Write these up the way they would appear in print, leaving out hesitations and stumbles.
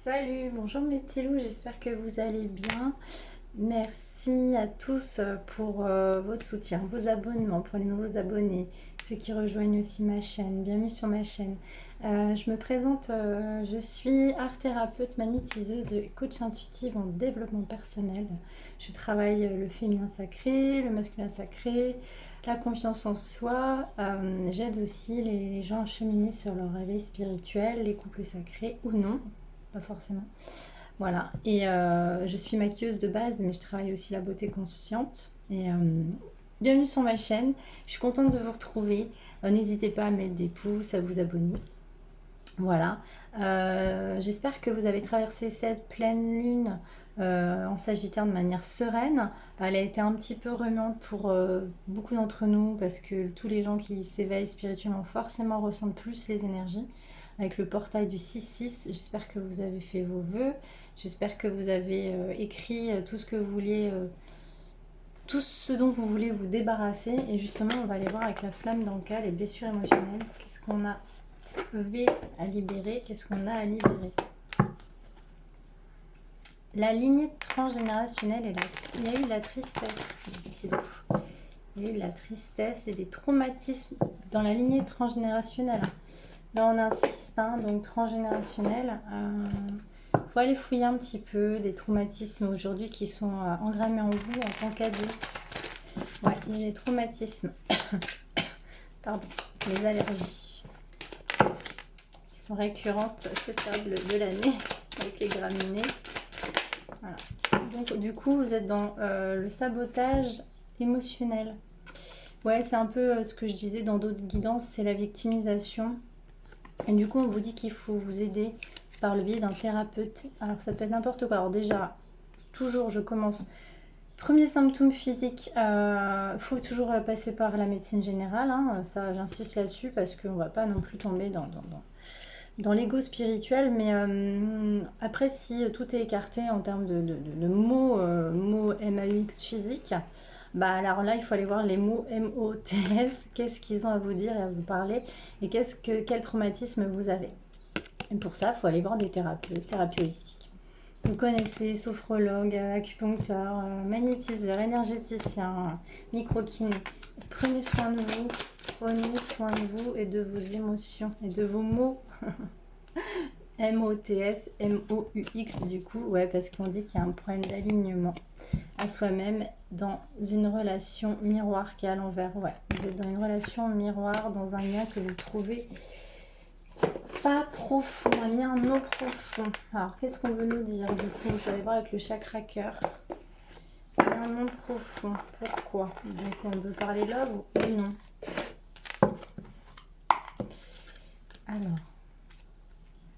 Salut, bonjour mes petits loups, j'espère que vous allez bien. Merci à tous pour votre soutien, vos abonnements, pour les nouveaux abonnés, ceux qui rejoignent aussi ma chaîne. Bienvenue sur ma chaîne. Je me présente, je suis art thérapeute, magnétiseuse et coach intuitive en développement personnel. Je travaille le féminin sacré, le masculin sacré, la confiance en soi. J'aide aussi les gens à cheminer sur leur réveil spirituel, les couples sacrés ou non, pas forcément. Voilà, et je suis maquilleuse de base, mais je travaille aussi la beauté consciente. Et bienvenue sur ma chaîne, je suis contente de vous retrouver. N'hésitez pas à mettre des pouces, à vous abonner. Voilà, j'espère que vous avez traversé cette pleine lune en Sagittaire de manière sereine. Elle a été un petit peu remuante pour beaucoup d'entre nous parce que tous les gens qui s'éveillent spirituellement forcément ressentent plus les énergies avec le portail du 6-6. J'espère que vous avez fait vos vœux, j'espère que vous avez écrit tout ce que vous vouliez, tout ce dont vous voulez vous débarrasser. Et justement, on va aller voir avec la flamme d'Anka les blessures émotionnelles. Qu'est-ce qu'on a à libérer, qu'est-ce qu'on a à libérer? La lignée transgénérationnelle est là. Il y a eu de la tristesse, petit loup. Il y a eu de la tristesse et des traumatismes dans la lignée transgénérationnelle. Là, on insiste, hein, donc transgénérationnel. Faut aller fouiller un petit peu des traumatismes aujourd'hui qui sont engrammés en vous en tant qu'adulte. Ouais, il y a des traumatismes. Pardon, les allergies qui sont récurrentes cette table de l'année avec les graminées. Voilà. Donc du coup, vous êtes dans le sabotage émotionnel. Ouais, c'est un peu ce que je disais dans d'autres guidances, c'est la victimisation. Et du coup, on vous dit qu'il faut vous aider par le biais d'un thérapeute. Alors, ça peut être n'importe quoi. Alors déjà, toujours, je commence. Premier symptôme physique, faut toujours passer par la médecine générale. Hein. Ça, j'insiste là-dessus parce qu'on ne va pas non plus tomber dans l'ego spirituel. Mais après, si tout est écarté en termes de mots, mots MAUX physique, bah alors là, il faut aller voir les mots MOTS. Qu'est-ce qu'ils ont à vous dire et à vous parler et quel traumatisme vous avez. Et pour ça, il faut aller voir des thérapeutes, thérapie holistique. Vous connaissez sophrologue, acupuncteur, magnétiseur, énergéticien, micro-kiné. Prenez soin de vous, et de vos émotions et de vos mots. MOTS, MOUX du coup, ouais, parce qu'on dit qu'il y a un problème d'alignement à soi-même dans une relation miroir qui est à l'envers. Ouais, vous êtes dans une relation miroir, dans un lien que vous trouvez pas profond, un lien non profond. Alors, qu'est-ce qu'on veut nous dire du coup? Je vais aller voir avec le chakra cœur. Un non profond. Pourquoi? Donc, on veut parler love ou non? Alors,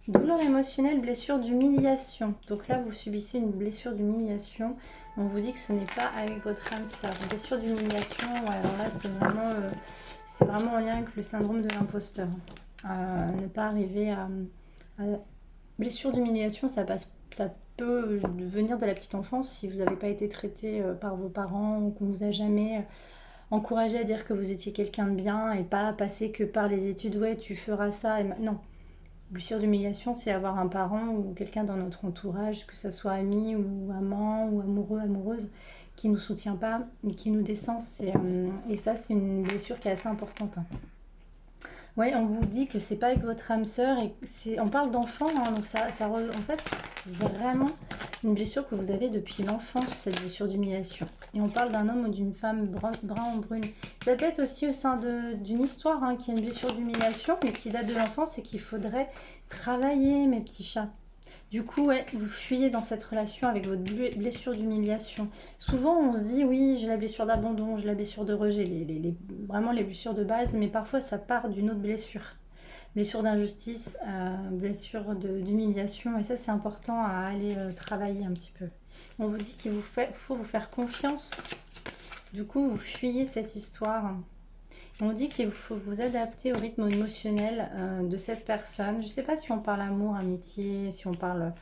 douleur émotionnelle, blessure d'humiliation. Donc là, vous subissez une blessure d'humiliation. On vous dit que ce n'est pas avec votre âme sœur. Blessure d'humiliation, ouais, alors là, c'est vraiment en lien avec le syndrome de l'imposteur. Ne pas arriver à blessure d'humiliation, ça peut venir de la petite enfance si vous n'avez pas été traité par vos parents ou qu'on vous a jamais encouragé à dire que vous étiez quelqu'un de bien et pas passer que par les études. Ouais, tu feras ça. Non. Blessure d'humiliation, c'est avoir un parent ou quelqu'un dans notre entourage, que ce soit ami ou amant ou amoureux, amoureuse, qui ne nous soutient pas et qui nous descend. Et ça, c'est une blessure qui est assez importante. Ouais, on vous dit que c'est pas avec votre âme sœur et on parle d'enfant, hein, donc en fait, c'est vraiment une blessure que vous avez depuis l'enfance, cette blessure d'humiliation. Et on parle d'un homme ou d'une femme brun ou brune. Ça peut être aussi au sein d'une histoire hein, qui est une blessure d'humiliation, mais qui date de l'enfance et qu'il faudrait travailler, mes petits chats. Du coup, ouais, vous fuyez dans cette relation avec votre blessure d'humiliation. Souvent, on se dit, oui, j'ai la blessure d'abandon, j'ai la blessure de rejet, vraiment les blessures de base, mais parfois, ça part d'une autre blessure. Blessure d'injustice, blessure d'humiliation, et ça, c'est important à aller travailler un petit peu. On vous dit qu'il faut vous faire confiance. Du coup, vous fuyez cette histoire. On dit qu'il faut vous adapter au rythme émotionnel de cette personne. Je ne sais pas si on parle amour, amitié, si on parle...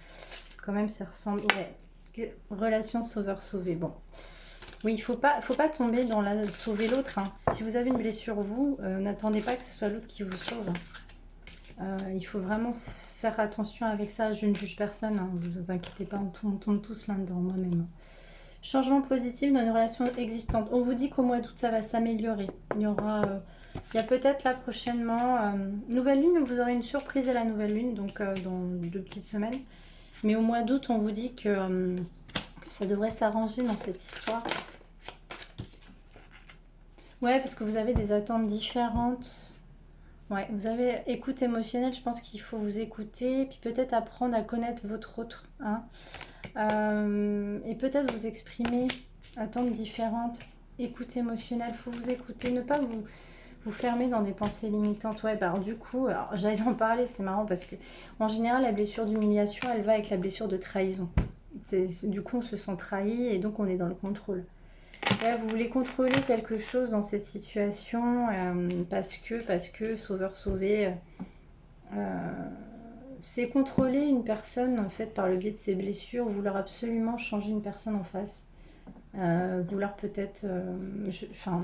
Quand même, ça ressemble... Ouais. Relation sauveur-sauvé. Bon. Oui, il ne faut pas tomber dans la sauver l'autre. Hein. Si vous avez une blessure, vous, n'attendez pas que ce soit l'autre qui vous sauve. Il faut vraiment faire attention avec ça. Je ne juge personne, hein, vous inquiétez pas, on tombe tous là-dedans, moi-même. Changement positif dans une relation existante. On vous dit qu'au mois d'août, ça va s'améliorer. Il y a peut-être là prochainement, nouvelle lune, vous aurez une surprise à la nouvelle lune, donc dans 2 petites semaines. Mais au mois d'août, on vous dit que ça devrait s'arranger dans cette histoire. Ouais, parce que vous avez des attentes différentes. Ouais, vous avez écoute émotionnelle, je pense qu'il faut vous écouter, puis peut-être apprendre à connaître votre autre, hein. Et peut-être vous exprimer attentes différentes. Écoute émotionnelle, faut vous écouter, ne pas vous fermer dans des pensées limitantes. Ouais, bah alors du coup, alors, j'allais en parler, c'est marrant parce que en général, la blessure d'humiliation, elle va avec la blessure de trahison. Du coup, on se sent trahi et donc on est dans le contrôle. Ouais, vous voulez contrôler quelque chose dans cette situation parce que sauveur sauvé, c'est contrôler une personne en fait par le biais de ses blessures, vouloir absolument changer une personne en face, vouloir peut-être, enfin,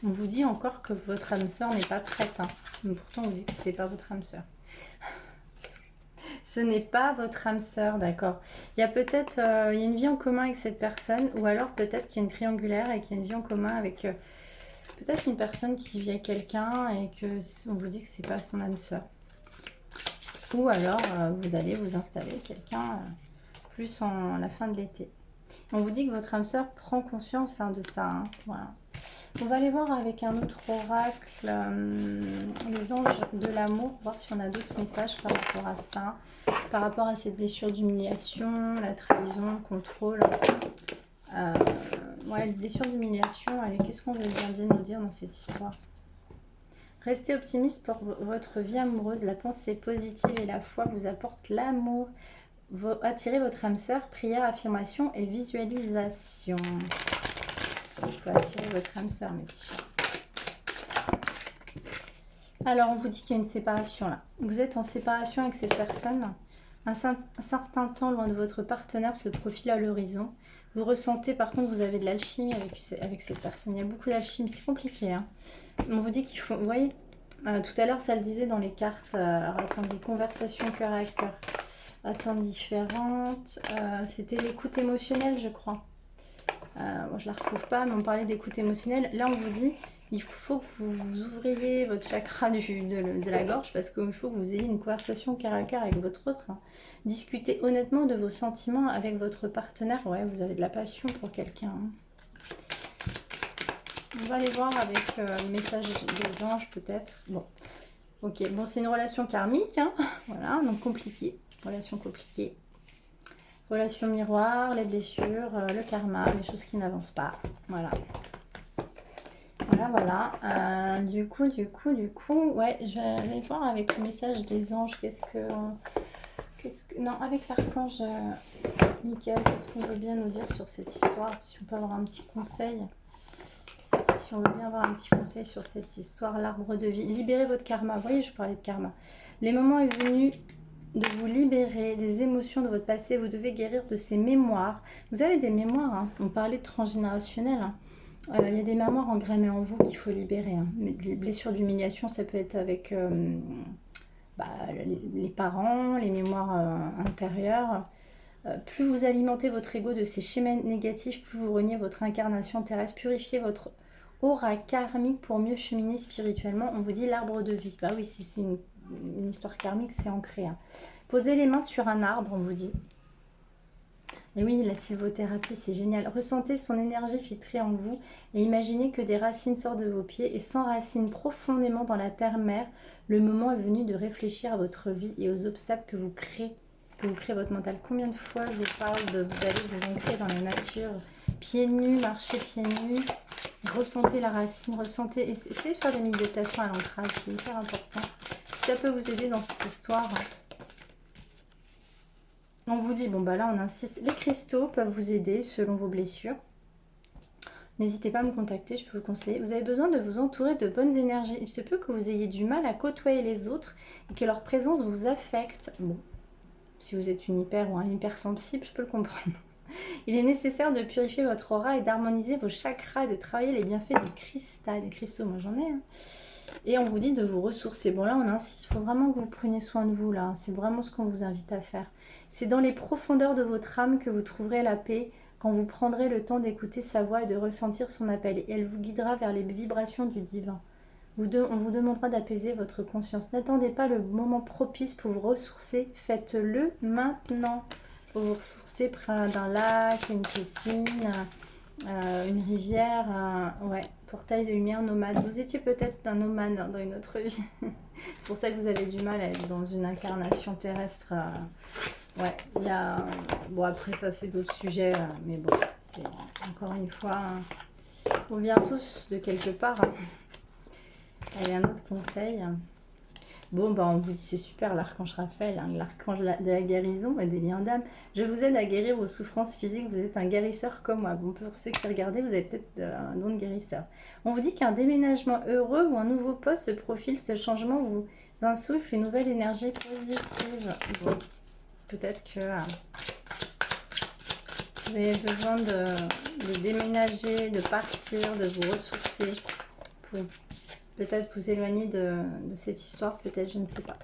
on vous dit encore que votre âme sœur n'est pas prête, hein. Mais pourtant on vous dit que c'était pas votre âme sœur. Ce n'est pas votre âme sœur, d'accord. Il y a peut-être il y a une vie en commun avec cette personne, ou alors peut-être qu'il y a une triangulaire et qu'il y a une vie en commun avec peut-être une personne qui vit avec quelqu'un et que on vous dit que c'est pas son âme sœur. Ou alors vous allez vous installer avec quelqu'un plus en la fin de l'été. On vous dit que votre âme sœur prend conscience de ça, hein. Voilà. On va aller voir avec un autre oracle, les anges de l'amour, voir si on a d'autres messages par rapport à ça, par rapport à cette blessure d'humiliation, la trahison, le contrôle. Ouais, la blessure d'humiliation, allez, qu'est-ce qu'on veut bien nous dire dans cette histoire? Restez optimiste pour votre vie amoureuse, la pensée positive et la foi vous apportent l'amour. Attirez votre âme sœur, prière, affirmation et visualisation. Il faut attirer votre âme sœur, mes petits chats. Alors, on vous dit qu'il y a une séparation là. Vous êtes en séparation avec cette personne. Un certain temps loin de votre partenaire se profile à l'horizon. Vous ressentez, par contre, vous avez de l'alchimie avec cette personne. Il y a beaucoup d'alchimie, c'est compliqué, hein. On vous dit qu'il faut... Vous voyez, tout à l'heure, ça le disait dans les cartes. Alors, attendez, conversation cœur à cœur. Attentes différentes. C'était l'écoute émotionnelle, je crois. Moi, je la retrouve pas, mais on parlait d'écoute émotionnelle. Là, on vous dit, il faut que vous ouvriez votre chakra de la gorge parce qu'il faut que vous ayez une conversation cœur à cœur avec votre autre, hein. Discutez honnêtement de vos sentiments avec votre partenaire. Ouais, vous avez de la passion pour quelqu'un, hein. On va aller voir avec le message des anges, peut-être. Bon, ok. Bon, c'est une relation karmique, hein. Voilà, donc compliquée. Relation compliquée. Relation miroir, les blessures, le karma, les choses qui n'avancent pas. Voilà. Voilà. Du coup, ouais, je vais aller voir avec le message des anges. Non, avec l'archange Michael, qu'est-ce qu'on veut bien nous dire sur cette histoire? Si on peut avoir un petit conseil. Si on veut bien avoir un petit conseil sur cette histoire, l'arbre de vie. Libérez votre karma. Vous voyez, je parlais de karma. Les moments est venu de vous libérer des émotions de votre passé. Vous devez guérir de ces mémoires. Vous avez des mémoires, hein. On parlait de transgénérationnel, hein. Il y a des mémoires engrammées en vous qu'il faut libérer, hein. Les blessures d'humiliation, ça peut être avec les parents, les mémoires intérieures. Plus vous alimentez votre ego de ces schémas négatifs, plus vous reniez votre incarnation terrestre. Purifiez votre aura karmique pour mieux cheminer spirituellement. On vous dit l'arbre de vie. Bah oui, si c'est une histoire karmique, c'est ancré, hein. Posez les mains sur un arbre, on vous dit. Et oui, la sylvothérapie, c'est génial. Ressentez son énergie filtrée en vous et imaginez que des racines sortent de vos pieds et s'enracinent profondément dans la terre-mère. Le moment est venu de réfléchir à votre vie et aux obstacles que vous créez votre mental. Combien de fois je vous parle de vous allez vous ancrer dans la nature, pieds nus, marcher pieds nus, ressentez la racine, ressentez, essayez de faire des méditations à l'ancrage, c'est hyper important. Si ça peut vous aider dans cette histoire, on vous dit, bon bah là on insiste, les cristaux peuvent vous aider selon vos blessures. N'hésitez pas à me contacter, je peux vous conseiller. Vous avez besoin de vous entourer de bonnes énergies. Il se peut que vous ayez du mal à côtoyer les autres et que leur présence vous affecte. Bon, si vous êtes une hyper ou un hypersensible, je peux le comprendre. Il est nécessaire de purifier votre aura et d'harmoniser vos chakras et de travailler les bienfaits du cristal. Des cristaux, moi j'en ai, hein. Et on vous dit de vous ressourcer. Bon là on insiste, il faut vraiment que vous preniez soin de vous là. C'est vraiment ce qu'on vous invite à faire. C'est dans les profondeurs de votre âme que vous trouverez la paix quand vous prendrez le temps d'écouter sa voix et de ressentir son appel. Et elle vous guidera vers les vibrations du divin. On vous demandera d'apaiser votre conscience. N'attendez pas le moment propice pour vous ressourcer. Faites-le maintenant. Pour vous ressourcer près d'un lac, une piscine, une rivière, ouais, portail de lumière nomade. Vous étiez peut-être un nomade dans une autre vie. C'est pour ça que vous avez du mal à être dans une incarnation terrestre. Ouais, il y a... Bon, après ça, c'est d'autres sujets, mais bon, c'est encore une fois... On vient tous de quelque part. Allez, un autre conseil. Bon, bah on vous dit c'est super l'archange Raphaël, hein, l'archange de la guérison et des liens d'âme. Je vous aide à guérir vos souffrances physiques, vous êtes un guérisseur comme moi. Bon, pour ceux qui regardez, vous avez peut-être un don de guérisseur. On vous dit qu'un déménagement heureux ou un nouveau poste se profile, ce changement vous insuffle une nouvelle énergie positive. Bon, peut-être que vous avez besoin de déménager, de partir, de vous ressourcer pour... Peut-être vous éloigner de cette histoire, peut-être, je ne sais pas.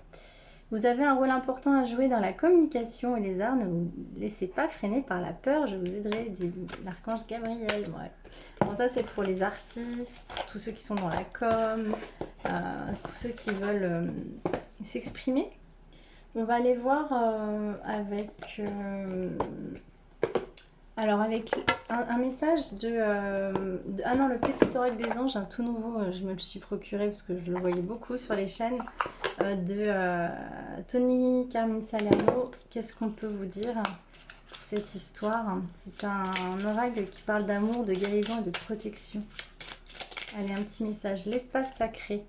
Vous avez un rôle important à jouer dans la communication et les arts. Ne vous laissez pas freiner par la peur. Je vous aiderai, dit l'archange Gabriel. Ouais. Bon, ça, c'est pour les artistes, pour tous ceux qui sont dans la com, tous ceux qui veulent s'exprimer. On va aller voir avec... Alors avec un message ah non, le petit oracle des anges, un tout nouveau, je me le suis procuré parce que je le voyais beaucoup sur les chaînes, de Tony Carmine Salerno. Qu'est-ce qu'on peut vous dire pour cette histoire? C'est un oracle qui parle d'amour, de guérison et de protection. Allez, un petit message. L'espace sacré.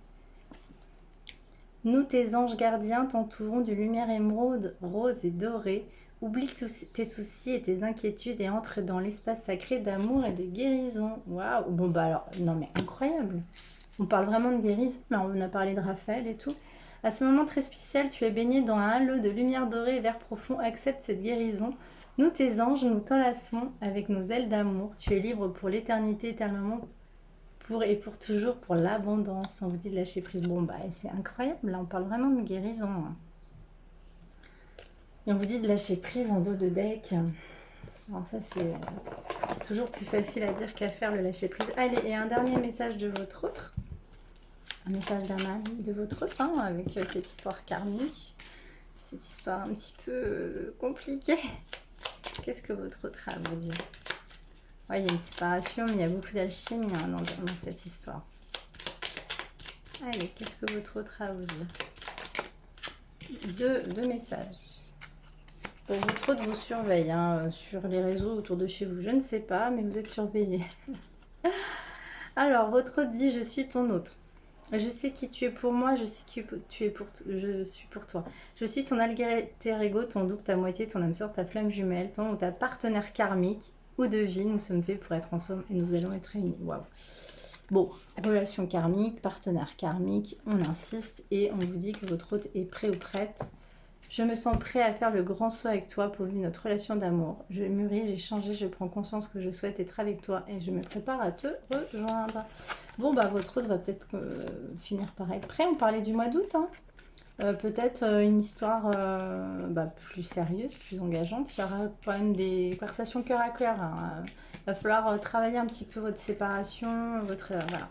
Nous, tes anges gardiens, t'entourons de lumière émeraude, rose et dorée. Oublie tous tes soucis et tes inquiétudes et entre dans l'espace sacré d'amour et de guérison. Waouh! Bon, bah alors, non mais incroyable! On parle vraiment de guérison, mais on a parlé de Raphaël et tout. À ce moment très spécial, tu es baigné dans un halo de lumière dorée et vert profond. Accepte cette guérison. Nous, tes anges, nous t'enlaçons avec nos ailes d'amour. Tu es libre pour l'éternité, éternellement, pour et pour toujours, pour l'abondance. On vous dit de lâcher prise. Bon, bah, c'est incroyable, là, on parle vraiment de guérison. Hein. Et on vous dit de lâcher prise en dos de deck. Alors ça, c'est toujours plus facile à dire qu'à faire, le lâcher prise. Allez, et un dernier message de votre autre. Un message d'un ami de votre autre, hein, avec cette histoire karmique. Cette histoire un petit peu compliquée. Qu'est-ce que votre autre a à vous dire? Ouais, il y a une séparation, mais il y a beaucoup d'alchimie dans cette histoire. Allez, qu'est-ce que votre autre a à vous dire? Deux messages. Bon, votre autre vous surveille hein, sur les réseaux autour de chez vous. Je ne sais pas, mais vous êtes surveillé. Alors, votre autre dit, je suis ton autre. Je sais qui tu es pour moi, je sais qui tu es je suis pour toi. Je suis ton alter ego, ton double, ta moitié, ton âme sœur, ta flamme jumelle, ton ou ta partenaire karmique ou de vie. Nous sommes faits pour être ensemble et nous allons être réunis. Waouh. Bon, relation karmique, partenaire karmique, on insiste et on vous dit que votre hôte est prêt ou prête. Je me sens prêt à faire le grand saut avec toi pour vivre notre relation d'amour. Je mûris, j'ai changé, je prends conscience que je souhaite être avec toi et je me prépare à te rejoindre. Bon, bah votre hôte va peut-être finir par être prêt. On parlait du mois d'août, hein. Peut-être une histoire plus sérieuse, plus engageante. Il y aura quand même des conversations cœur à cœur. Hein. Il va falloir travailler un petit peu votre séparation, voilà.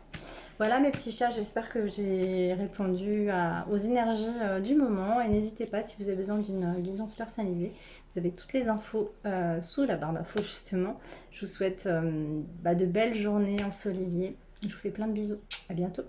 Voilà mes petits chats, j'espère que j'ai répondu aux énergies du moment. Et n'hésitez pas, si vous avez besoin d'une guidance personnalisée, vous avez toutes les infos sous la barre d'infos justement. Je vous souhaite de belles journées ensoleillées. Je vous fais plein de bisous. À bientôt.